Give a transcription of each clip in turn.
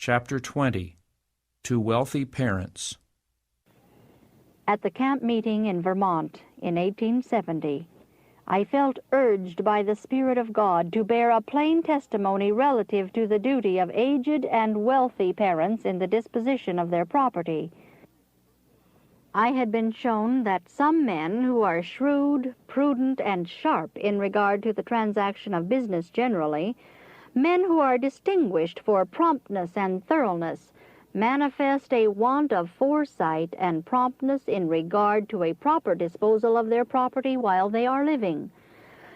Chapter 20. To Wealthy Parents. At the camp meeting in Vermont in 1870, I felt urged by the Spirit of God to bear a plain testimony relative to the duty of aged and wealthy parents in the disposition of their property. I had been shown that some men who are shrewd, prudent, and sharp in regard to the transaction of business generally, men who are distinguished for promptness and thoroughness, manifest a want of foresight and promptness in regard to a proper disposal of their property while they are living.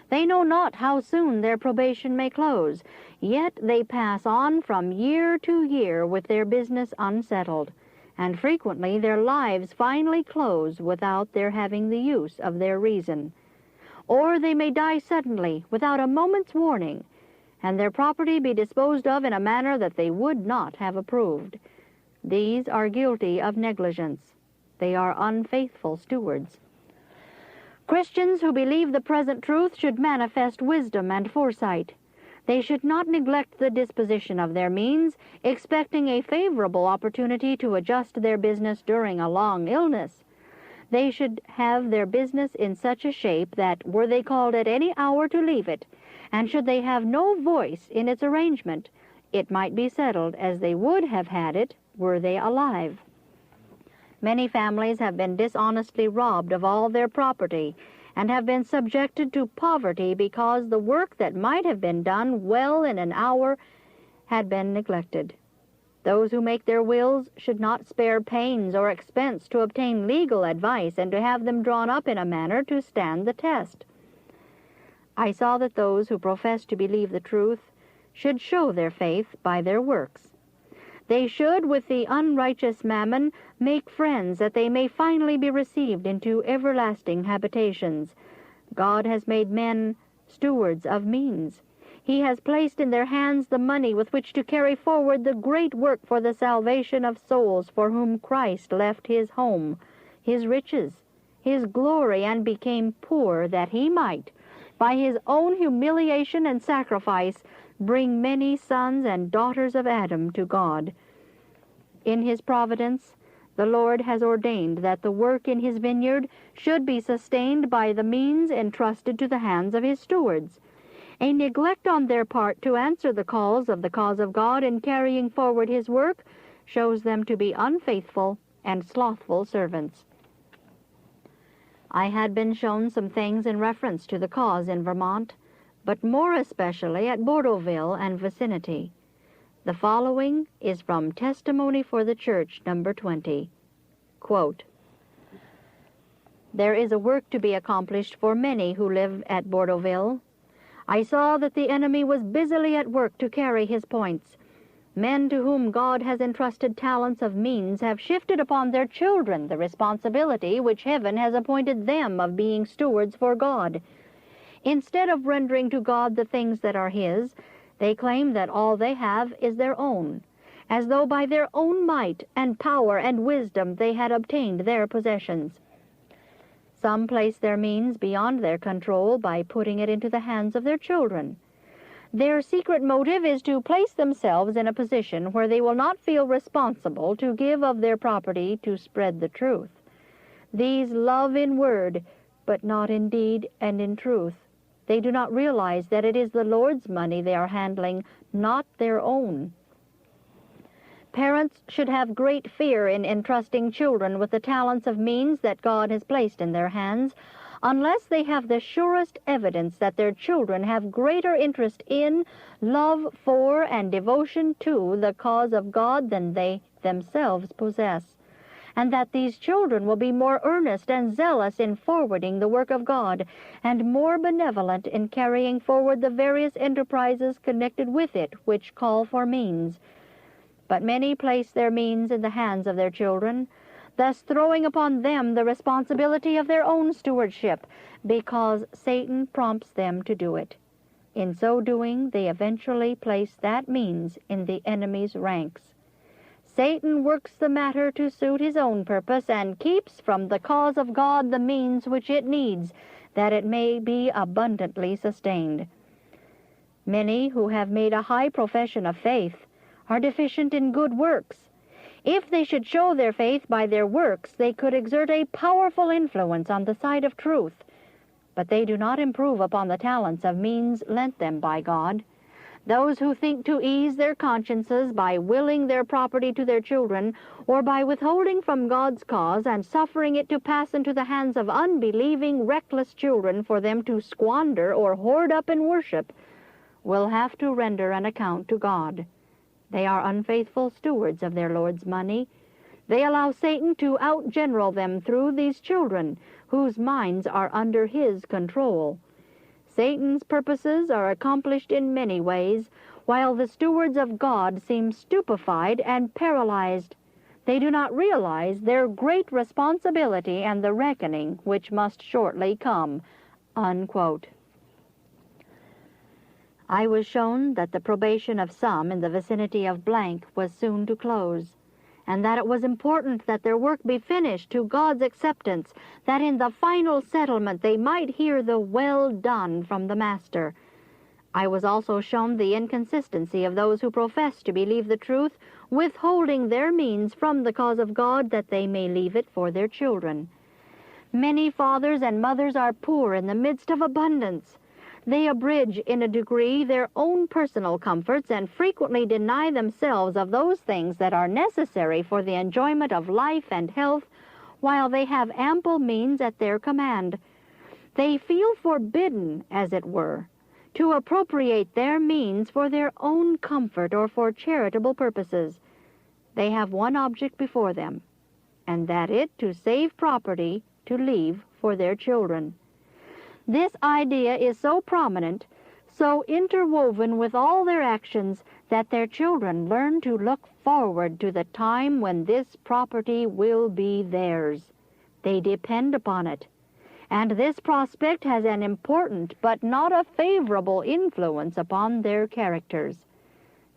They know not how soon their probation may close, yet they pass on from year to year with their business unsettled, and frequently their lives finally close without their having the use of their reason. Or they may die suddenly without a moment's warning, and their property be disposed of in a manner that they would not have approved. These are guilty of negligence. They are unfaithful stewards. Christians who believe the present truth should manifest wisdom and foresight. They should not neglect the disposition of their means, expecting a favorable opportunity to adjust their business during a long illness. They should have their business in such a shape that, were they called at any hour to leave it, and should they have no voice in its arrangement, it might be settled as they would have had it were they alive. Many families have been dishonestly robbed of all their property and have been subjected to poverty because the work that might have been done well in an hour had been neglected. Those who make their wills should not spare pains or expense to obtain legal advice and to have them drawn up in a manner to stand the test. I saw that those who profess to believe the truth should show their faith by their works. They should, with the unrighteous mammon, make friends that they may finally be received into everlasting habitations. God has made men stewards of means. He has placed in their hands the money with which to carry forward the great work for the salvation of souls for whom Christ left his home, his riches, his glory, and became poor that he might, by his own humiliation and sacrifice, bring many sons and daughters of Adam to God. In his providence, the Lord has ordained that the work in his vineyard should be sustained by the means entrusted to the hands of his stewards. A neglect on their part to answer the calls of the cause of God in carrying forward his work shows them to be unfaithful and slothful servants. I had been shown some things in reference to the cause in Vermont, but more especially at Bordeauxville and vicinity. The following is from Testimony for the Church, number 20. Quote, "There is a work to be accomplished for many who live at Bordeauxville. I saw that the enemy was busily at work to carry his points. Men to whom God has entrusted talents of means have shifted upon their children the responsibility which heaven has appointed them of being stewards for God. Instead of rendering to God the things that are his, they claim that all they have is their own, as though by their own might and power and wisdom they had obtained their possessions. Some place their means beyond their control by putting it into the hands of their children. Their secret motive is to place themselves in a position where they will not feel responsible to give of their property to spread the truth. These love in word, but not in deed and in truth. They do not realize that it is the Lord's money they are handling, not their own. Parents should have great fear in entrusting children with the talents of means that God has placed in their hands, unless they have the surest evidence that their children have greater interest in, love for, and devotion to the cause of God than they themselves possess, and that these children will be more earnest and zealous in forwarding the work of God, and more benevolent in carrying forward the various enterprises connected with it which call for means. But many place their means in the hands of their children, thus throwing upon them the responsibility of their own stewardship, because Satan prompts them to do it. In so doing, they eventually place that means in the enemy's ranks. Satan works the matter to suit his own purpose, and keeps from the cause of God the means which it needs, that it may be abundantly sustained. Many who have made a high profession of faith are deficient in good works. If they should show their faith by their works, they could exert a powerful influence on the side of truth, but they do not improve upon the talents of means lent them by God. Those who think to ease their consciences by willing their property to their children, or by withholding from God's cause and suffering it to pass into the hands of unbelieving, reckless children for them to squander or hoard up in worship, will have to render an account to God. They are unfaithful stewards of their Lord's money. They allow Satan to outgeneral them through these children, whose minds are under his control. Satan's purposes are accomplished in many ways, while the stewards of God seem stupefied and paralyzed. They do not realize their great responsibility and the reckoning which must shortly come." Unquote. I was shown that the probation of some in the vicinity of blank was soon to close, and that it was important that their work be finished to God's acceptance, that in the final settlement they might hear the "well done" from the Master. I was also shown the inconsistency of those who profess to believe the truth, withholding their means from the cause of God that they may leave it for their children. Many fathers and mothers are poor in the midst of abundance. They abridge in a degree their own personal comforts and frequently deny themselves of those things that are necessary for the enjoyment of life and health, while they have ample means at their command. They feel forbidden, as it were, to appropriate their means for their own comfort or for charitable purposes. They have one object before them, and that it to save property to leave for their children. This idea is so prominent, so interwoven with all their actions, that their children learn to look forward to the time when this property will be theirs. They depend upon it, and this prospect has an important but not a favorable influence upon their characters.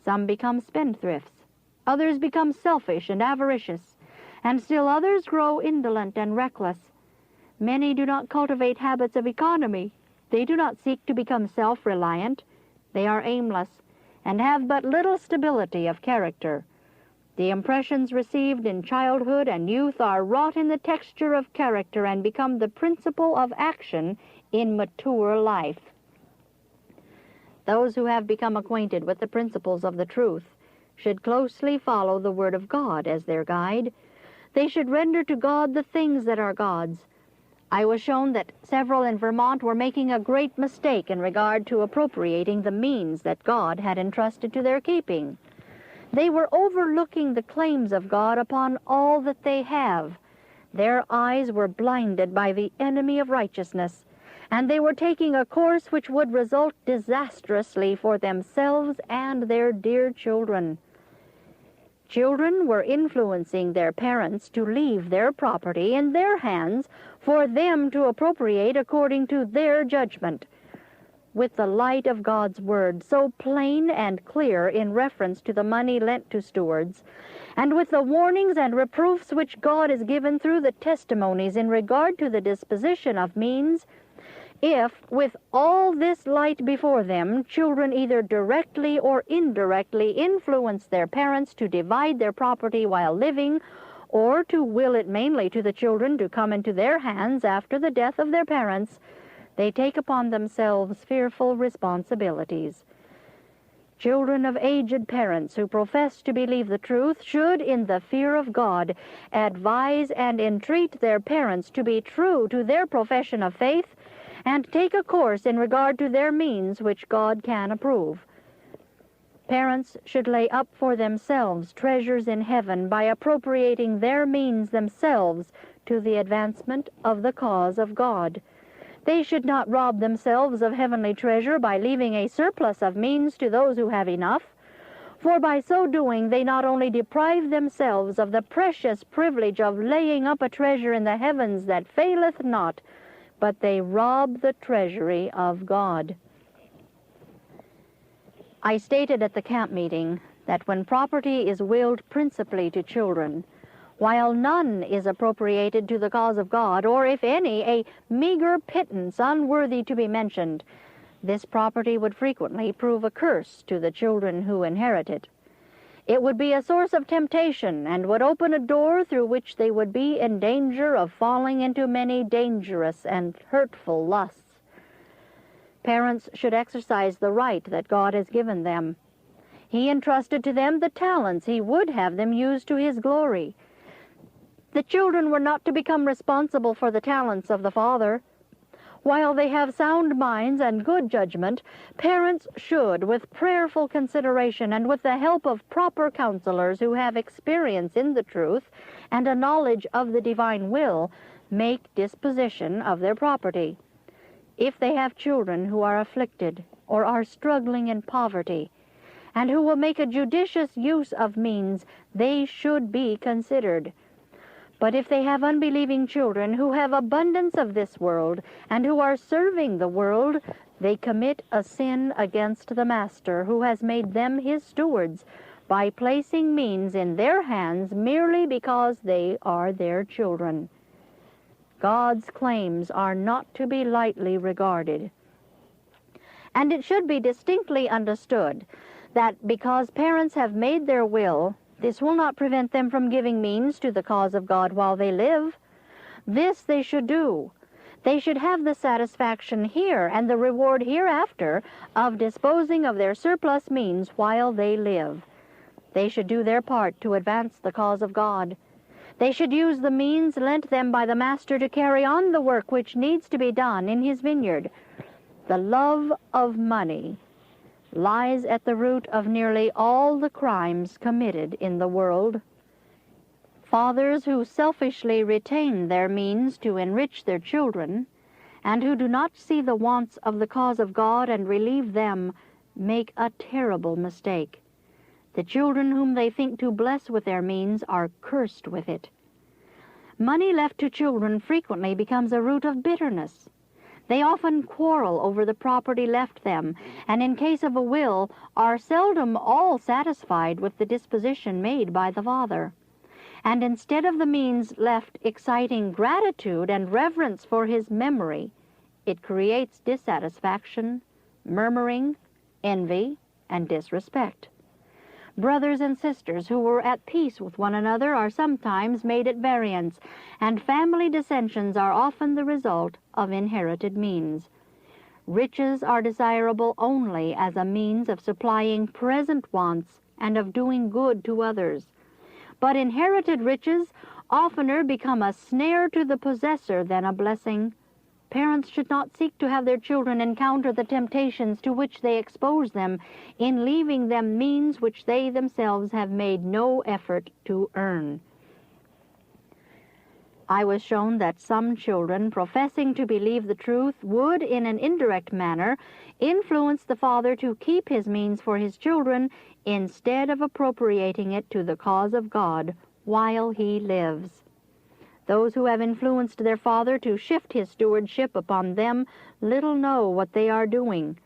Some become spendthrifts, others become selfish and avaricious, and still others grow indolent and reckless. Many do not cultivate habits of economy. They do not seek to become self-reliant. They are aimless and have but little stability of character. The impressions received in childhood and youth are wrought in the texture of character and become the principle of action in mature life. Those who have become acquainted with the principles of the truth should closely follow the Word of God as their guide. They should render to God the things that are God's. I was shown that several in Vermont were making a great mistake in regard to appropriating the means that God had entrusted to their keeping. They were overlooking the claims of God upon all that they have. Their eyes were blinded by the enemy of righteousness, and they were taking a course which would result disastrously for themselves and their dear children. Children were influencing their parents to leave their property in their hands for them to appropriate according to their judgment. With the light of God's Word so plain and clear in reference to the money lent to stewards, and with the warnings and reproofs which God has given through the testimonies in regard to the disposition of means, if, with all this light before them, children either directly or indirectly influence their parents to divide their property while living, or to will it mainly to the children to come into their hands after the death of their parents, they take upon themselves fearful responsibilities. Children of aged parents who profess to believe the truth should, in the fear of God, advise and entreat their parents to be true to their profession of faith, and take a course in regard to their means which God can approve. Parents should lay up for themselves treasures in heaven by appropriating their means themselves to the advancement of the cause of God. They should not rob themselves of heavenly treasure by leaving a surplus of means to those who have enough, for by so doing they not only deprive themselves of the precious privilege of laying up a treasure in the heavens that faileth not, but they rob the treasury of God. I stated at the camp meeting that when property is willed principally to children, while none is appropriated to the cause of God, or if any, a meager pittance unworthy to be mentioned, this property would frequently prove a curse to the children who inherit it. It would be a source of temptation and would open a door through which they would be in danger of falling into many dangerous and hurtful lusts. Parents should exercise the right that God has given them. He entrusted to them the talents He would have them use to His glory. The children were not to become responsible for the talents of the father. While they have sound minds and good judgment, parents should, with prayerful consideration and with the help of proper counselors who have experience in the truth and a knowledge of the divine will, make disposition of their property. If they have children who are afflicted or are struggling in poverty, and who will make a judicious use of means, they should be considered. But if they have unbelieving children who have abundance of this world and who are serving the world, they commit a sin against the Master who has made them His stewards by placing means in their hands merely because they are their children. God's claims are not to be lightly regarded. And it should be distinctly understood that because parents have made their will, this will not prevent them from giving means to the cause of God while they live. This they should do. They should have the satisfaction here and the reward hereafter of disposing of their surplus means while they live. They should do their part to advance the cause of God. They should use the means lent them by the Master to carry on the work which needs to be done in His vineyard. The love of money lies at the root of nearly all the crimes committed in the world. Fathers who selfishly retain their means to enrich their children, and who do not see the wants of the cause of God and relieve them, make a terrible mistake. The children whom they think to bless with their means are cursed with it. Money left to children frequently becomes a root of bitterness. They often quarrel over the property left them, and in case of a will, are seldom all satisfied with the disposition made by the father. And instead of the means left exciting gratitude and reverence for his memory, it creates dissatisfaction, murmuring, envy, and disrespect. Brothers and sisters who were at peace with one another are sometimes made at variance, and family dissensions are often the result of inherited means. Riches are desirable only as a means of supplying present wants and of doing good to others. But inherited riches oftener become a snare to the possessor than a blessing. Parents should not seek to have their children encounter the temptations to which they expose them in leaving them means which they themselves have made no effort to earn. I was shown that some children, professing to believe the truth, would, in an indirect manner, influence the father to keep his means for his children instead of appropriating it to the cause of God while he lives. Those who have influenced their father to shift his stewardship upon them little know what they are doing.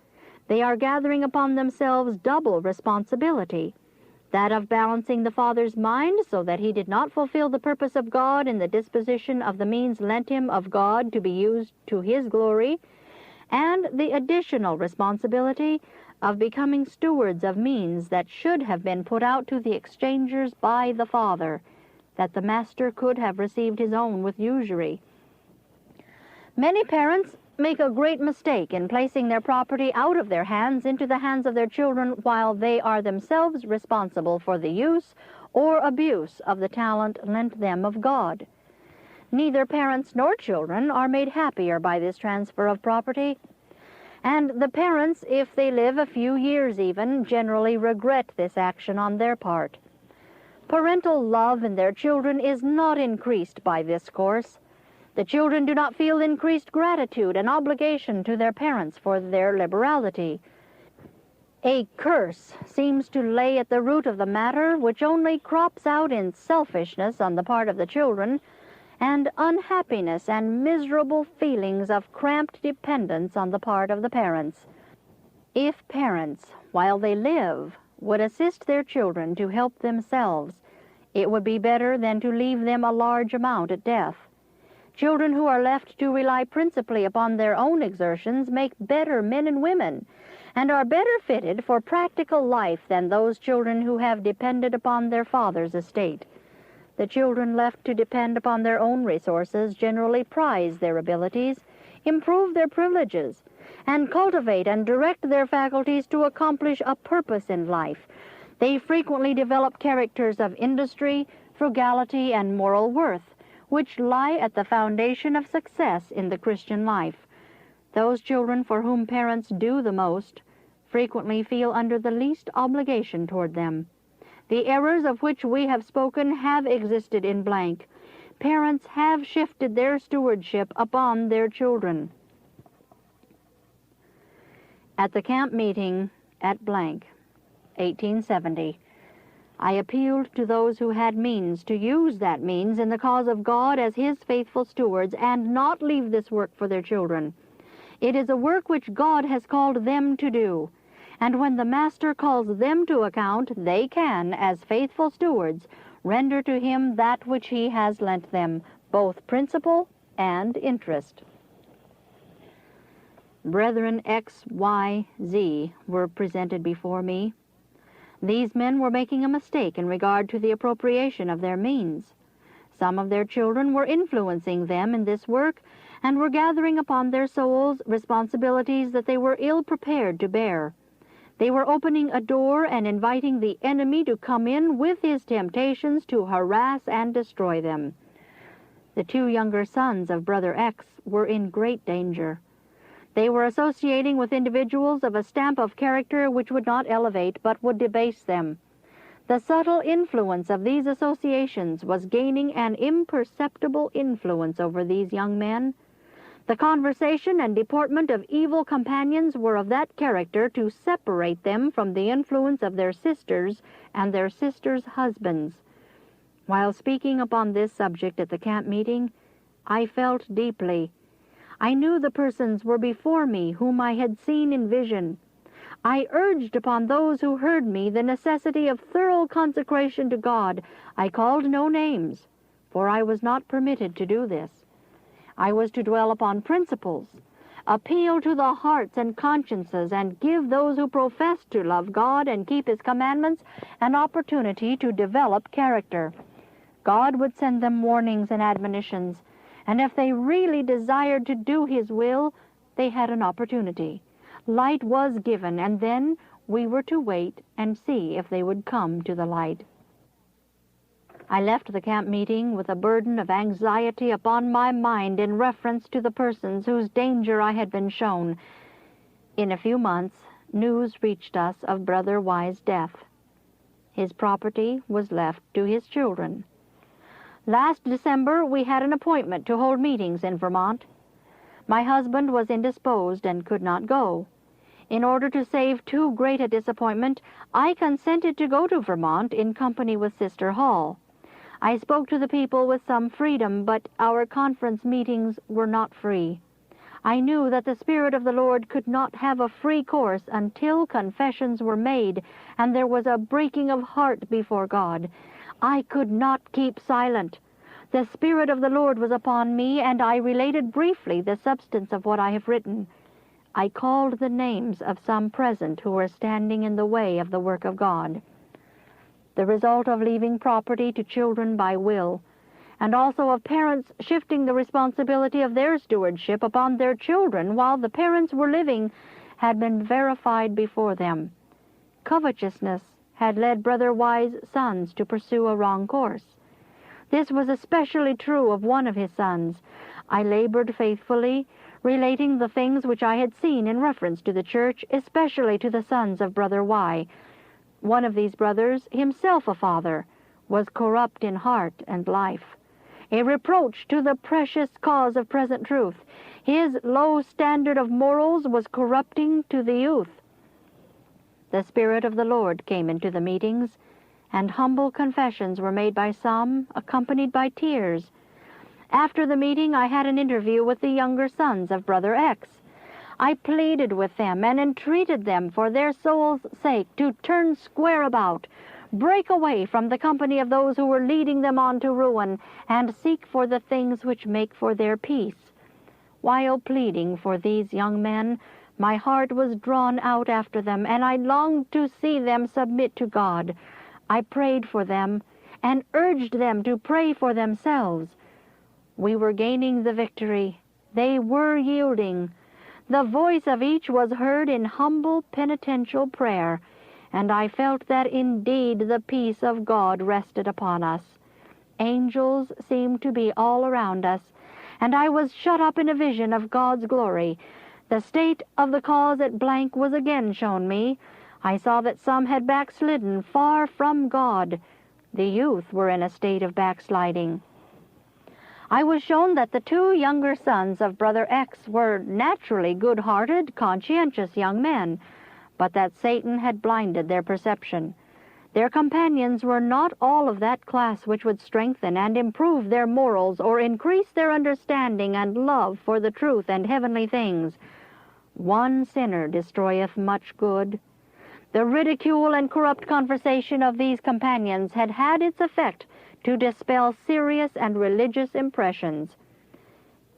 They are gathering upon themselves double responsibility, that of balancing the father's mind so that he did not fulfill the purpose of God in the disposition of the means lent him of God to be used to his glory, and the additional responsibility of becoming stewards of means that should have been put out to the exchangers by the father, that the master could have received his own with usury. Many parents make a great mistake in placing their property out of their hands into the hands of their children while they are themselves responsible for the use or abuse of the talent lent them of God. Neither parents nor children are made happier by this transfer of property, and the parents, if they live a few years even, generally regret this action on their part. Parental love in their children is not increased by this course. The children do not feel increased gratitude and obligation to their parents for their liberality. A curse seems to lay at the root of the matter, which only crops out in selfishness on the part of the children, and unhappiness and miserable feelings of cramped dependence on the part of the parents. If parents, while they live, would assist their children to help themselves, it would be better than to leave them a large amount at death. Children who are left to rely principally upon their own exertions make better men and women, and are better fitted for practical life than those children who have depended upon their father's estate. The children left to depend upon their own resources generally prize their abilities, improve their privileges, and cultivate and direct their faculties to accomplish a purpose in life. They frequently develop characters of industry, frugality, and moral worth, which lie at the foundation of success in the Christian life. Those children for whom parents do the most frequently feel under the least obligation toward them. The errors of which we have spoken have existed in blank. Parents have shifted their stewardship upon their children. At the camp meeting at blank, 1870, I appealed to those who had means to use that means in the cause of God as His faithful stewards and not leave this work for their children. It is a work which God has called them to do, and when the Master calls them to account, they can, as faithful stewards, render to Him that which He has lent them, both principal and interest. Brethren X, Y, Z were presented before me. These men were making a mistake in regard to the appropriation of their means. Some of their children were influencing them in this work, and were gathering upon their souls responsibilities that they were ill prepared to bear. They were opening a door and inviting the enemy to come in with his temptations to harass and destroy them. The two younger sons of Brother X were in great danger. They were associating with individuals of a stamp of character which would not elevate, but would debase them. The subtle influence of these associations was gaining an imperceptible influence over these young men. The conversation and deportment of evil companions were of that character to separate them from the influence of their sisters and their sisters' husbands. While speaking upon this subject at the camp meeting, I felt deeply. I knew the persons were before me whom I had seen in vision. I urged upon those who heard me the necessity of thorough consecration to God. I called no names, for I was not permitted to do this. I was to dwell upon principles, appeal to the hearts and consciences, and give those who profess to love God and keep His commandments an opportunity to develop character. God would send them warnings and admonitions, and if they really desired to do His will, they had an opportunity. Light was given, and then we were to wait and see if they would come to the light. I left the camp meeting with a burden of anxiety upon my mind in reference to the persons whose danger I had been shown. In a few months, news reached us of Brother Y's death. His property was left to his children. Last December, we had an appointment to hold meetings in Vermont. My husband was indisposed and could not go. In order to save too great a disappointment, I consented to go to Vermont in company with Sister Hall. I spoke to the people with some freedom, but our conference meetings were not free. I knew that the Spirit of the Lord could not have a free course until confessions were made and there was a breaking of heart before God. I could not keep silent. The Spirit of the Lord was upon me, and I related briefly the substance of what I have written. I called the names of some present who were standing in the way of the work of God. The result of leaving property to children by will, and also of parents shifting the responsibility of their stewardship upon their children while the parents were living, had been verified before them. Covetousness had led Brother Y's sons to pursue a wrong course. This was especially true of one of his sons. I labored faithfully, relating the things which I had seen in reference to the church, especially to the sons of Brother Y. One of these brothers, himself a father, was corrupt in heart and life, a reproach to the precious cause of present truth. His low standard of morals was corrupting to the youth. The Spirit of the Lord came into the meetings, and humble confessions were made by some, accompanied by tears. After the meeting, I had an interview with the younger sons of Brother X. I pleaded with them and entreated them for their souls' sake to turn square about, break away from the company of those who were leading them on to ruin, and seek for the things which make for their peace. While pleading for these young men, My heart was drawn out after them, and I longed to see them submit to God. I prayed for them, and urged them to pray for themselves. We were gaining the victory. They were yielding. The voice of each was heard in humble penitential prayer, and I felt that indeed the peace of God rested upon us. Angels seemed to be all around us, and I was shut up in a vision of God's glory. The state of the cause at blank was again shown me. I saw that some had backslidden far from God. The youth were in a state of backsliding. I was shown that the two younger sons of Brother X were naturally good-hearted, conscientious young men, but that Satan had blinded their perception. Their companions were not all of that class which would strengthen and improve their morals or increase their understanding and love for the truth and heavenly things. One sinner destroyeth much good. The ridicule and corrupt conversation of these companions had had its effect to dispel serious and religious impressions.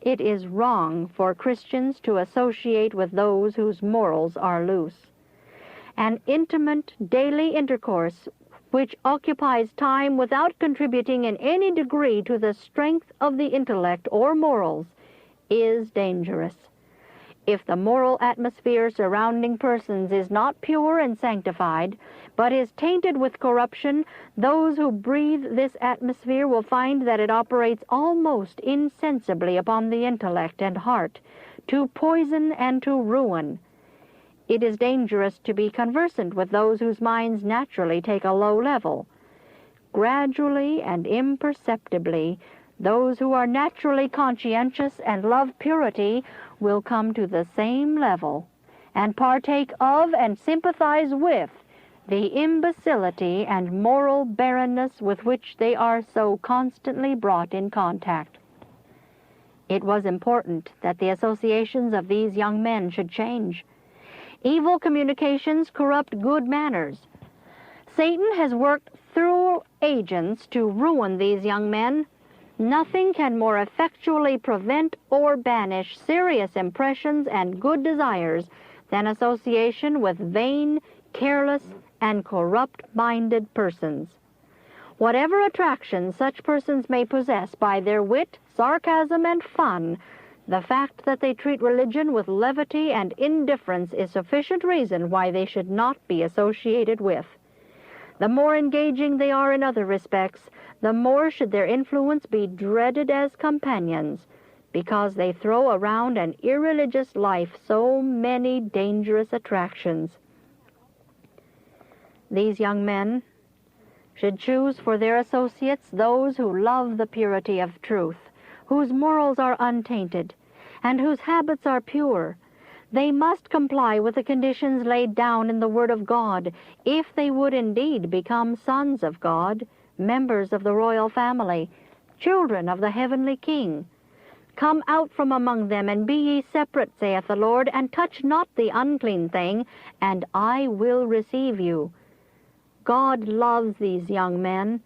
It is wrong for Christians to associate with those whose morals are loose. An intimate daily intercourse which occupies time without contributing in any degree to the strength of the intellect or morals is dangerous. If the moral atmosphere surrounding persons is not pure and sanctified, but is tainted with corruption, those who breathe this atmosphere will find that it operates almost insensibly upon the intellect and heart, to poison and to ruin. It is dangerous to be conversant with those whose minds naturally take a low level. Gradually and imperceptibly, those who are naturally conscientious and love purity will come to the same level and partake of and sympathize with the imbecility and moral barrenness with which they are so constantly brought in contact. It was important that the associations of these young men should change. Evil communications corrupt good manners. Satan has worked through agents to ruin these young men. Nothing can more effectually prevent or banish serious impressions and good desires than association with vain, careless, and corrupt-minded persons. Whatever attraction such persons may possess by their wit, sarcasm, and fun, the fact that they treat religion with levity and indifference is sufficient reason why they should not be associated with. The more engaging they are in other respects, the more should their influence be dreaded as companions, because they throw around an irreligious life so many dangerous attractions. These young men should choose for their associates those who love the purity of truth, whose morals are untainted, and whose habits are pure. They must comply with the conditions laid down in the Word of God, if they would indeed become sons of God, members of the royal family, children of the heavenly King. Come out from among them, and be ye separate, saith the Lord, and touch not the unclean thing, and I will receive you. God loves these young men,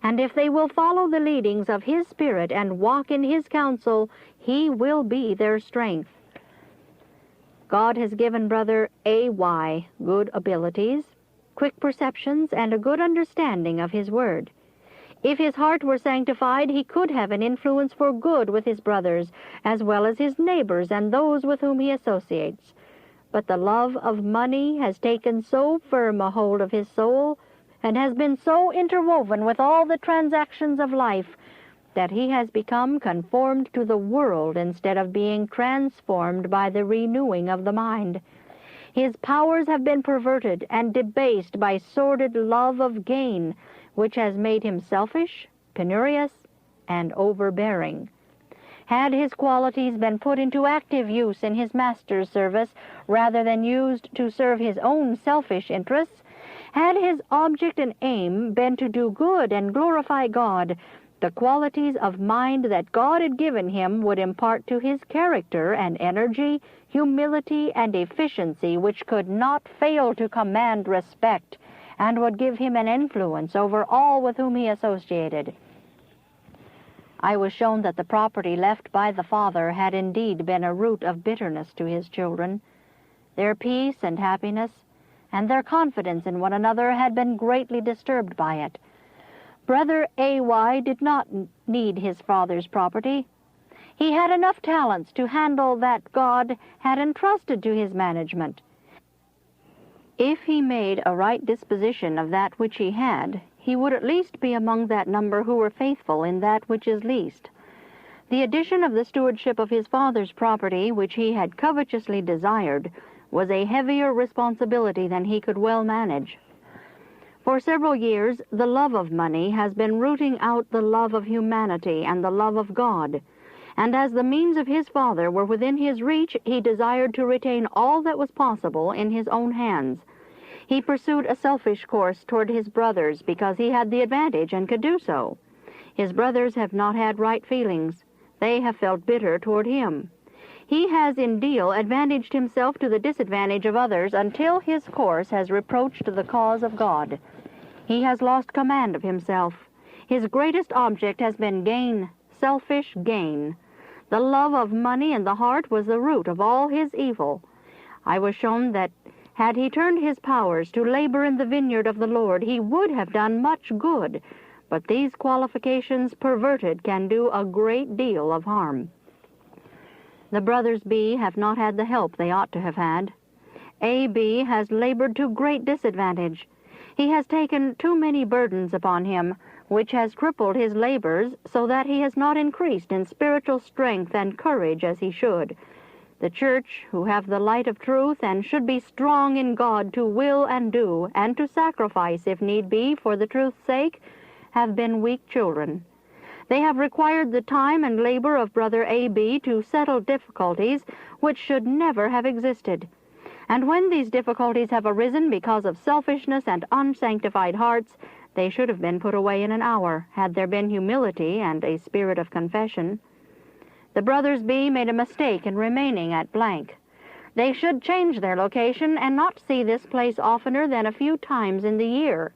and if they will follow the leadings of His Spirit and walk in His counsel, He will be their strength. God has given Brother A.Y. good abilities, quick perceptions, and a good understanding of His Word. If his heart were sanctified, he could have an influence for good with his brothers, as well as his neighbors and those with whom he associates. But the love of money has taken so firm a hold of his soul, and has been so interwoven with all the transactions of life, that he has become conformed to the world instead of being transformed by the renewing of the mind. His powers have been perverted and debased by sordid love of gain, which has made him selfish, penurious, and overbearing. Had his qualities been put into active use in his master's service, rather than used to serve his own selfish interests, had his object and aim been to do good and glorify God, the qualities of mind that God had given him would impart to his character an energy, humility, and efficiency which could not fail to command respect, and would give him an influence over all with whom he associated. I was shown that the property left by the father had indeed been a root of bitterness to his children. Their peace and happiness and their confidence in one another had been greatly disturbed by it. Brother A.Y. did not need his father's property. He had enough talents to handle that God had entrusted to his management. If he made a right disposition of that which he had, he would at least be among that number who were faithful in that which is least. The addition of the stewardship of his father's property, which he had covetously desired, was a heavier responsibility than he could well manage. For several years, the love of money has been rooting out the love of humanity and the love of God, and as the means of his father were within his reach, he desired to retain all that was possible in his own hands. He pursued a selfish course toward his brothers because he had the advantage and could do so. His brothers have not had right feelings. They have felt bitter toward him. He has in deal advantaged himself to the disadvantage of others until his course has reproached the cause of God. He has lost command of himself. His greatest object has been gain, selfish gain. The love of money in the heart was the root of all his evil. I was shown that had he turned his powers to labor in the vineyard of the Lord, he would have done much good, but these qualifications perverted can do a great deal of harm. The brothers B have not had the help they ought to have had. A.B. has labored to great disadvantage. He has taken too many burdens upon him, which has crippled his labors so that he has not increased in spiritual strength and courage as he should. The church, who have the light of truth and should be strong in God to will and do, and to sacrifice if need be for the truth's sake, have been weak children. They have required the time and labor of Brother A.B. to settle difficulties which should never have existed. And when these difficulties have arisen because of selfishness and unsanctified hearts, they should have been put away in an hour, had there been humility and a spirit of confession. The brothers B made a mistake in remaining at blank. They should change their location and not see this place oftener than a few times in the year.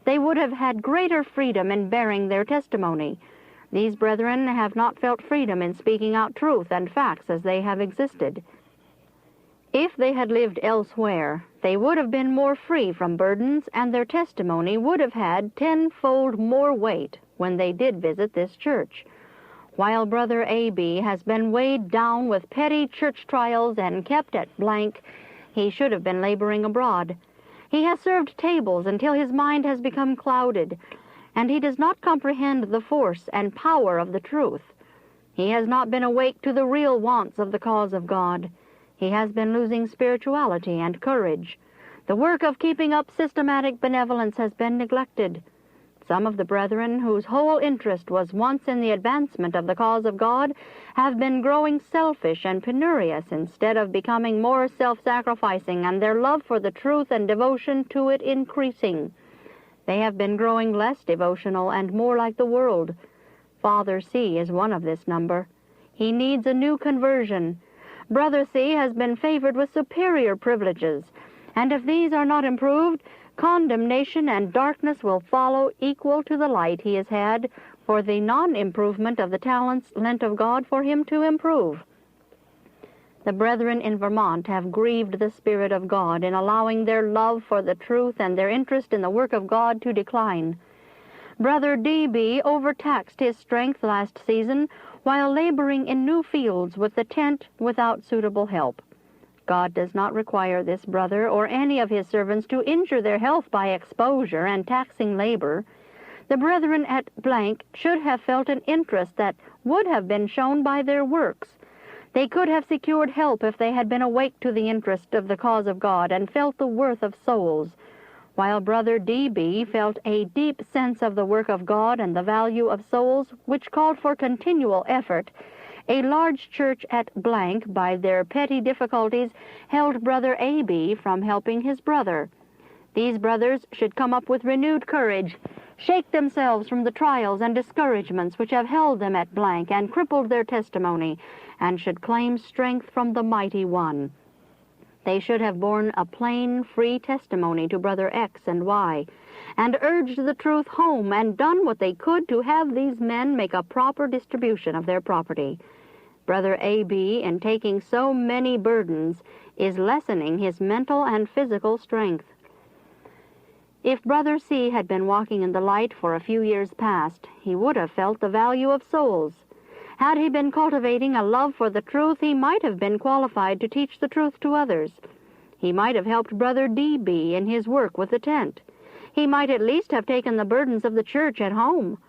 They would have had greater freedom in bearing their testimony. These brethren have not felt freedom in speaking out truth and facts as they have existed. If they had lived elsewhere, they would have been more free from burdens, and their testimony would have had tenfold more weight when they did visit this church. While Brother A.B. has been weighed down with petty church trials and kept at blank, he should have been laboring abroad. He has served tables until his mind has become clouded, and he does not comprehend the force and power of the truth. He has not been awake to the real wants of the cause of God. He has been losing spirituality and courage. The work of keeping up systematic benevolence has been neglected. Some of the brethren, whose whole interest was once in the advancement of the cause of God, have been growing selfish and penurious instead of becoming more self-sacrificing, and their love for the truth and devotion to it increasing. They have been growing less devotional and more like the world. Father C is one of this number. He needs a new conversion. Brother C has been favored with superior privileges, and if these are not improved, condemnation and darkness will follow equal to the light he has had for the non-improvement of the talents lent of God for him to improve. The brethren in Vermont have grieved the Spirit of God in allowing their love for the truth and their interest in the work of God to decline. Brother D.B. overtaxed his strength last season while laboring in new fields with the tent without suitable help. God does not require this brother or any of his servants to injure their health by exposure and taxing labor. The brethren at blank should have felt an interest that would have been shown by their works. They could have secured help if they had been awake to the interest of the cause of God and felt the worth of souls, while Brother D.B. felt a deep sense of the work of God and the value of souls, which called for continual effort. A large church at blank, by their petty difficulties, held Brother A.B. from helping his brother. These brothers should come up with renewed courage, shake themselves from the trials and discouragements which have held them at blank and crippled their testimony, and should claim strength from the Mighty One. They should have borne a plain, free testimony to Brother X and Y, and urged the truth home and done what they could to have these men make a proper distribution of their property. Brother A.B., in taking so many burdens, is lessening his mental and physical strength. If Brother C had been walking in the light for a few years past, he would have felt the value of souls. Had he been cultivating a love for the truth, he might have been qualified to teach the truth to others. He might have helped Brother D.B. in his work with the tent. He might at least have taken the burdens of the church at home.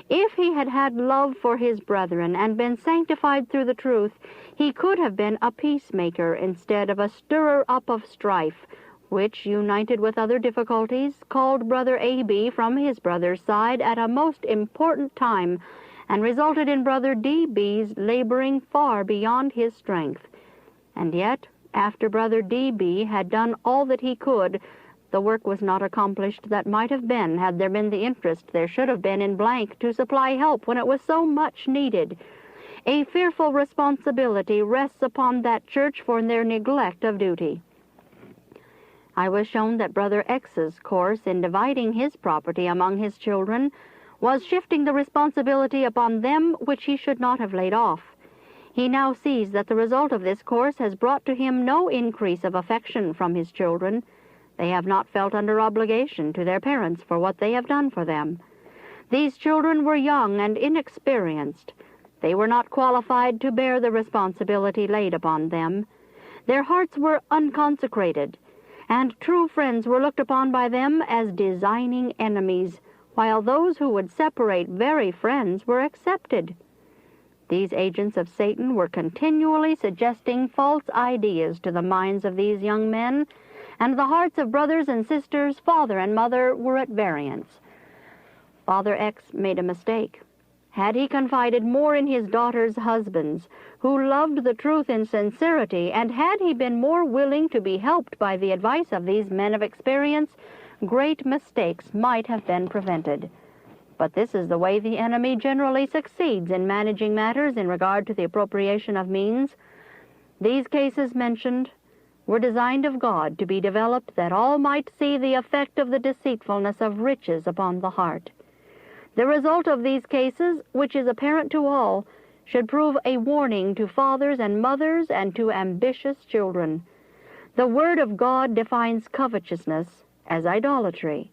If he had had love for his brethren and been sanctified through the truth, he could have been a peacemaker instead of a stirrer-up of strife, which, united with other difficulties, called Brother A.B. from his brother's side at a most important time and resulted in Brother D.B.'s laboring far beyond his strength. And yet, after Brother D.B. had done all that he could, the work was not accomplished that might have been had there been the interest there should have been in blank to supply help when it was so much needed. A fearful responsibility rests upon that church for their neglect of duty. I was shown that Brother X's course in dividing his property among his children was shifting the responsibility upon them which he should not have laid off. He now sees that the result of this course has brought to him no increase of affection from his children. They have not felt under obligation to their parents for what they have done for them. These children were young and inexperienced. They were not qualified to bear the responsibility laid upon them. Their hearts were unconsecrated, and true friends were looked upon by them as designing enemies, while those who would separate very friends were accepted. These agents of Satan were continually suggesting false ideas to the minds of these young men, and the hearts of brothers and sisters, father and mother, were at variance. Father X made a mistake. Had he confided more in his daughters' husbands, who loved the truth in sincerity, and had he been more willing to be helped by the advice of these men of experience, great mistakes might have been prevented. But this is the way the enemy generally succeeds in managing matters in regard to the appropriation of means. These cases mentioned were designed of God to be developed that all might see the effect of the deceitfulness of riches upon the heart. The result of these cases, which is apparent to all, should prove a warning to fathers and mothers and to ambitious children. The Word of God defines covetousness as idolatry.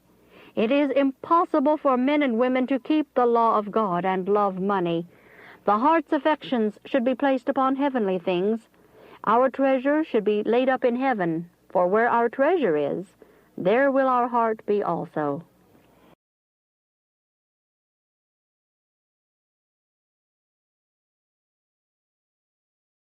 It is impossible for men and women to keep the law of God and love money. The heart's affections should be placed upon heavenly things. Our treasure should be laid up in heaven, for where our treasure is, there will our heart be also.